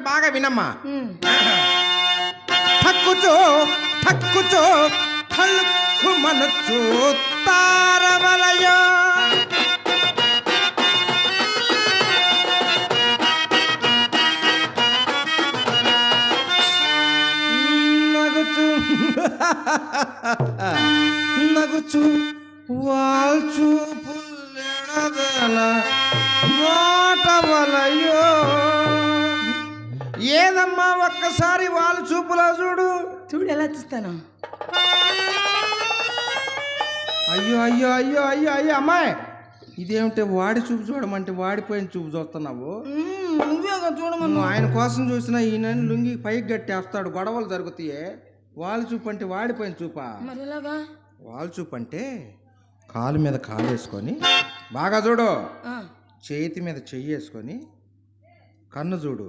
బాగా వినమ్మా. ఠక్కుచో ఠక్కుచో ఠల్కు మనచు తారవలయో నగుచు నగుచు వాల్చు పుల్లెడదల నోటవలయో. ఏదమ్మా ఒక్కసారి వాళ్ళు చూపులా చూడు. చూడు ఎలా చూస్తాను. అయ్యో అయ్యో అయ్యో అయ్యో అయ్యో అమ్మాయి, ఇదేమిటి వాడి చూపు చూడమంటే వాడిపోయిన చూపు చూస్తున్నావు. నువ్వే చూడమను. నువ్వు ఆయన కోసం చూసినా ఈయన లుంగి పైకి గట్టేస్తాడు, గొడవలు జరుగుతాయి. వాళ్ళు చూపు అంటే వాడిపోయిన చూపా. మరి ఎలాగా? వాళ్ళు చూపు అంటే కాలు మీద కాలు వేసుకొని బాగా చూడు, చేతి మీద చెయ్యి వేసుకొని కన్ను చూడు,